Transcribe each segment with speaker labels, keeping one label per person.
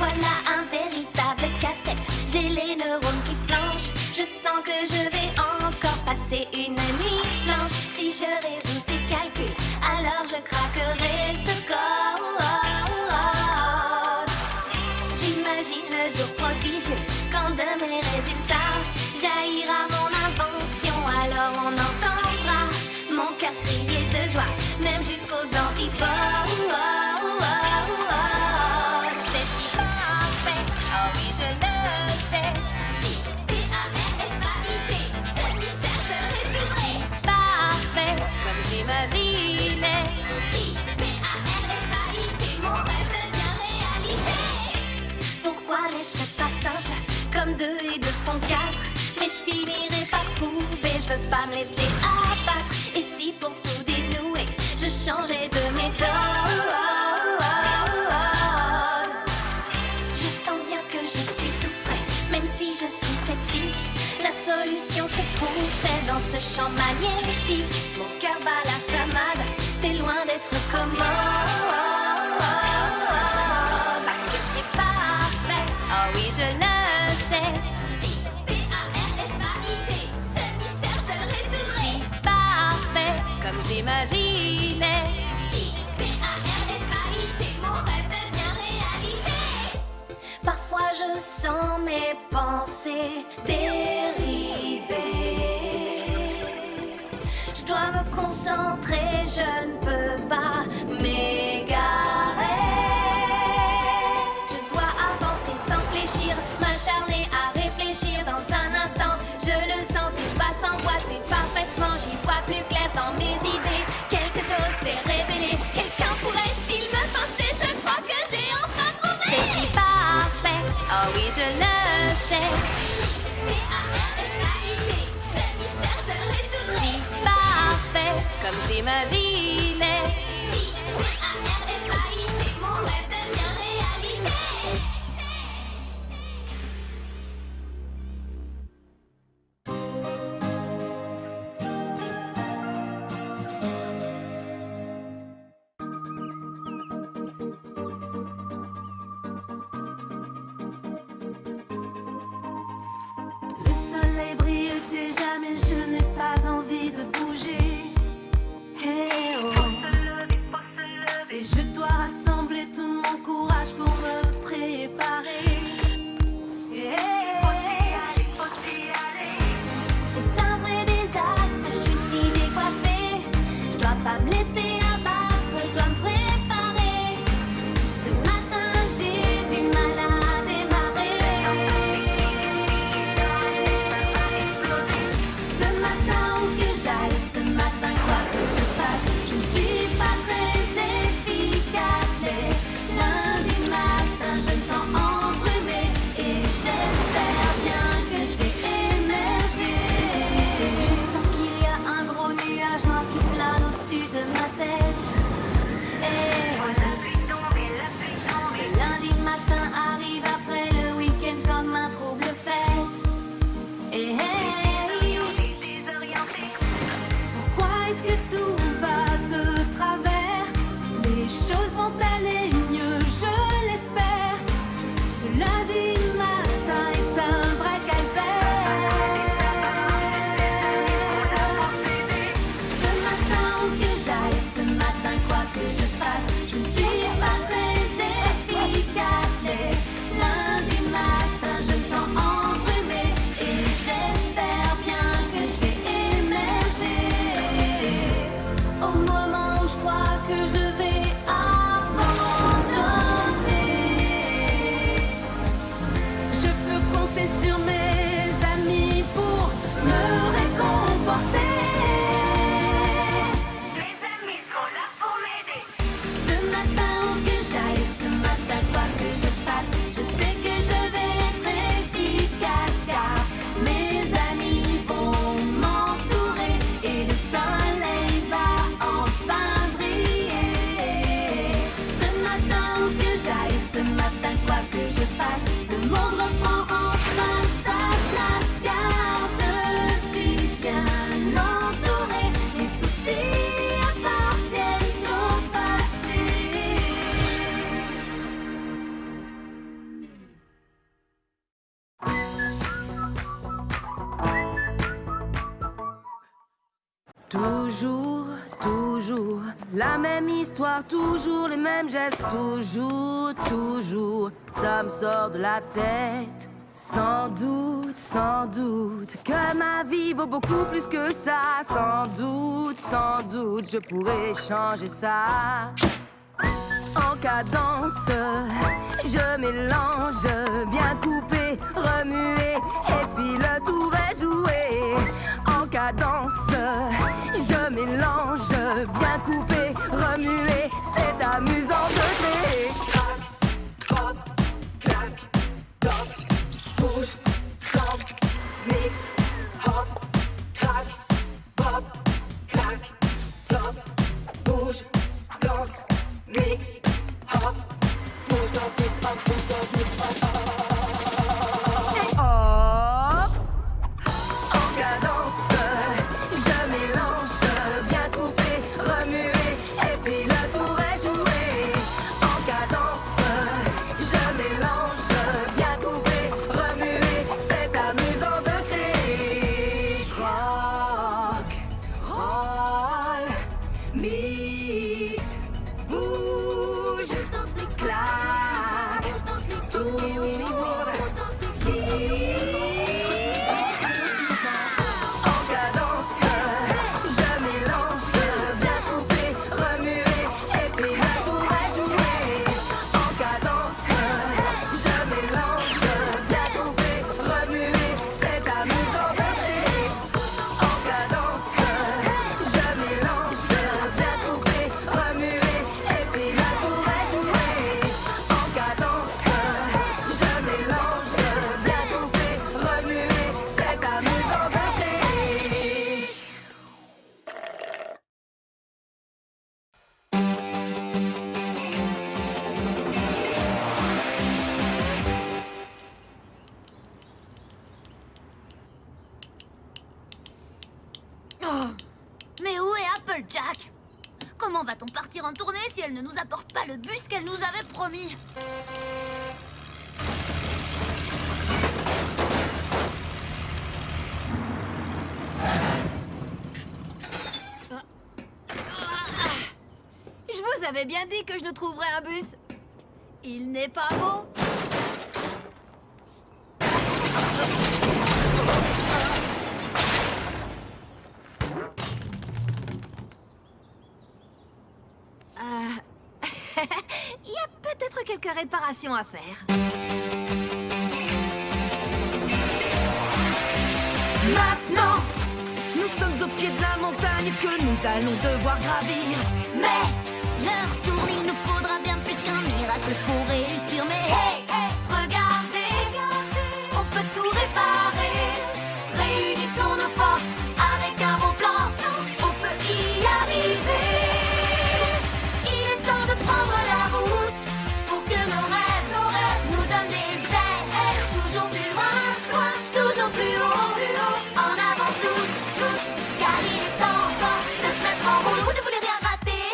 Speaker 1: Voilà un véritable casse-tête. J'ai les neurones qui flanchent. Je sens que je vais encore passer une nuit blanche. Si je résous ces calculs, alors je craquerai ce code. J'imagine le jour prodigieux quand de mes résultats jaillira mon invention. Alors on entendra mon cœur crier de joie, même jusqu'aux antipodes. C'est si parfait, oh oui je le sais. Si P-A-R-F-A-I-T, c'est le mystère, je le résoudrai. Si parfait, comme j'imaginais. Si P-A-R-F-A-I-T, mon rêve devient réalité. Pourquoi n'est-ce pas simple, comme 2 et 2 font 4? Mais je finirai par trouver, je veux pas me laisser abattre. Et si pour tout dénouer, je changeais de méthode? Je sens bien que je suis tout près, même si je suis sceptique. La solution se trouverait dans ce champ magnétique. Mon cœur bat la chamade, c'est loin d'être commode. Parce que c'est parfait, oh oui je le sais. Si P-A-R-F-A-I-T, c'est le mystère, je le résoudrai. Si parfait, comme je l'imaginais. Si P-A-R-F-A-I-T, mon rêve devient réalité. Parfois je sens mes pensées dériver. Je dois me concentrer, je ne peux pas m'égarer. Je dois avancer sans fléchir, m'acharner à réfléchir dans un instant. Je le sens, tout va s'emboîter parfaitement. J'y vois plus clair dans mes idées. Quelque chose s'est révélé. Quelqu'un pourrait-il me penser? Je crois que j'ai enfin trouvé. C'est si parfait, oh oui je le sais. P-A-R-F-A-I-T, c'est le mystère, je le résoudrai. Si parfait, comme je l'imaginais. Si P-A-R-F-A-I-T, mon rêve devient réalité.
Speaker 2: Le soleil brille déjà, mais je n'ai pas envie de bouger. Hey oh. Et je dois rassembler tout mon courage pour me préparer. Hey.
Speaker 1: C'est un vrai désastre, je suis si décoiffée. Je dois pas me laisser abattre, je dois me préparer. Ce matin j'ai du mal à démarrer. Ce matin où que j'aille, ce matin quoi que je fasse, je ne suis pas très efficace. Mais lundi matin je me sens embrumée et j'espère bien que je vais émerger. Je sens qu'il y a un gros nuage noir qui plane au-dessus de ma tête. Et ce lundi matin arrive après le week-end comme un trouble fête. Et
Speaker 2: Pourquoi est-ce que tout va de travers? Les choses vont aller mieux, je l'espère. Ce lundi matin est un vrai calvaire. Ce matin où que j'aille, ce matin quoi que je fasse, je ne suis pas très efficace. Mais lundi matin je me sens embrumée et j'espère bien que je vais émerger. Au moment où je crois que je vais
Speaker 3: Toujours, toujours, la même histoire, toujours les mêmes gestes, toujours, toujours, ça me sort de la tête. Sans doute, que ma vie vaut beaucoup plus que ça. Sans doute, je pourrais changer ça. En cadence, je mélange, bien coupé, remué, et puis le tour est joué. En cadence, je mélange, bien coupé, remué, c'est amusant de créer. Crac, pop, clac, top, bouge, danse, mix, hop, crac, pop, clac, top, bouge, danse, mix, hop, bouge, danse, mix, hop, bouge, danse, mix, hop, et hop. En cadence, je mélange, bien coupé, remué, et puis le tour est joué. En cadence, je mélange, bien coupé, remué, c'est amusant de créer. Rock, roll, mix, bouge, clac, tour, en cadence, je mélange, bien coupé, remué, et puis le tour est joué. En cadence, je mélange, bien coupé, remué, c'est amusant de créer. En cadence, je mélange, bien coupé, remué, et puis le tour est joué. En cadence, je mélange, bien coupé, remué, c'est amusant de créer.
Speaker 1: Mais où est Applejack? Comment va-t-on partir en tournée si elle ne nous apporte pas le bus qu'elle nous avait promis? Je vous avais bien dit que je nous trouverais un bus. Il n'est pas beau. Il y a peut-être quelques réparations à faire.
Speaker 3: Maintenant, nous sommes au pied de la montagne que nous allons devoir gravir.
Speaker 1: Mais l'heure tourne, il nous faudra bien plus qu'un miracle pour réussir. Mais hey, hey, regardez, on peut tout réparer. Réunissons nos forces avec un bon plan, on peut y arriver. Il est temps de prendre la route pour que nos rêves nous donnent des ailes. Toujours plus loin, loin, toujours plus haut, en avant tous, car il est temps de se mettre en route. Vous ne voulez rien rater,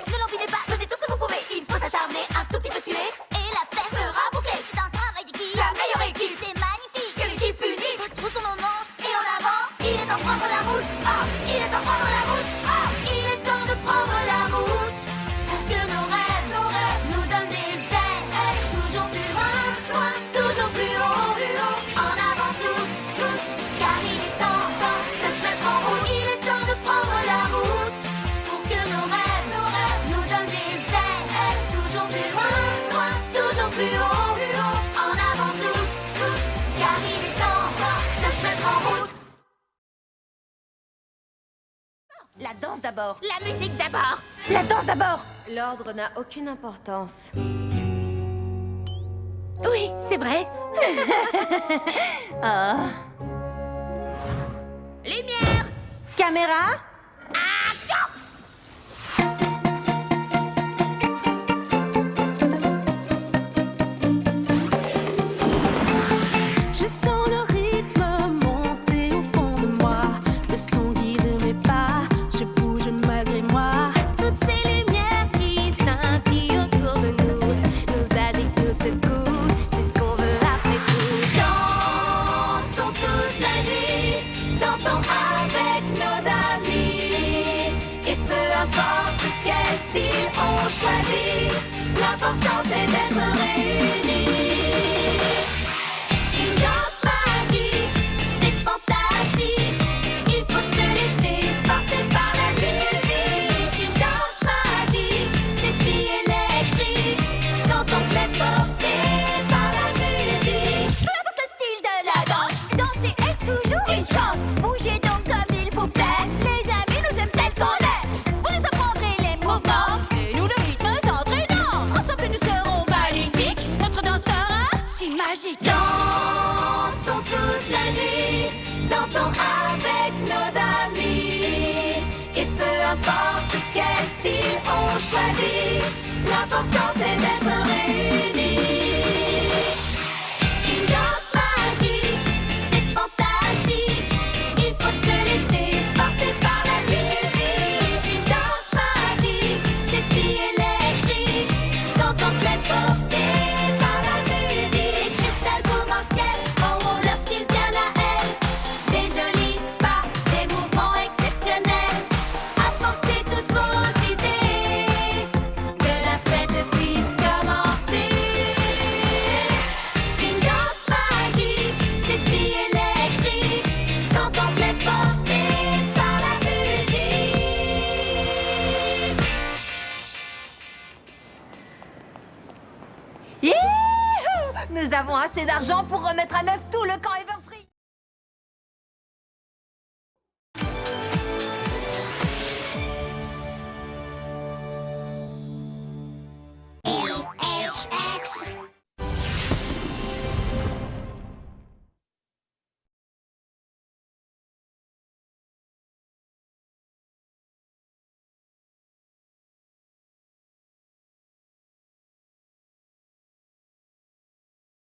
Speaker 1: ne l'empilez pas, donnez tout ce que vous pouvez. Il faut s'acharner, un tout petit peu suer, et la paix sera bouclée. C'est un travail d'équipe, la meilleure équipe, c'est magnifique. Quelle équipe unique, troussons nos manches et en avant. Il est temps de prendre la route, il est temps de prendre la route, il est temps de prendre la route pour que nos rêves nous donnent des ailes. Toujours plus loin, loin, toujours plus haut, en avant tous, car il est temps de se mettre en route. Il est temps de prendre la route pour que nos rêves nous donnent des ailes. Toujours plus loin, loin, toujours plus haut, en avant tous, car il est temps de se mettre en route.
Speaker 3: La danse d'abord.
Speaker 1: La musique d'abord.
Speaker 3: La danse d'abord. L'ordre n'a aucune importance. Oui, c'est vrai.
Speaker 1: Lumière.
Speaker 3: Caméra.
Speaker 1: Action.
Speaker 3: Je sens le rythme monter au fond de moi. Le son guide mes pas. Je bouge malgré moi.
Speaker 1: Toutes ces lumières qui scintillent autour de nous nous agitent, nous secouent. C'est ce qu'on veut après tout. Dansons toute la nuit, dansons avec nos amis.
Speaker 2: choisi. L'important c'est d'être réunis. Une danse magique, c'est fantastique. Il faut se laisser porter par la musique. Une danse magique, c'est si électrique. Quand on se laisse porter par la musique. Peu importe le style de la danse, danser est toujours une chance. Bougez donc comme il vous plaît. Les amis nous aiment tels qu'on est. Vous nous apprendrez les mouvements et nous le rythme entraînant. Ensemble nous serons magnifiques. Notre danse sera si magique. Dansons toute la nuit, dansons avec nos amis. Et peu importe quel style on choisit, l'important c'est d'être réunis. Une danse magique, c'est fantastique. Il faut se laisser porter par la musique. Une danse magique, c'est si électrique. Quand on se laisse porter par la musique. Les cristals commenciels auront leur style bien à elles. Des jolis pas, des mouvements exceptionnels. Apportez toutes vos idées, que la fête puisse commencer. Une danse magique, c'est si électrique. Quand on se laisse porter par la musique.
Speaker 4: Youhou! Nous avons assez d'argent pour remettre à neuf tout le camp Ever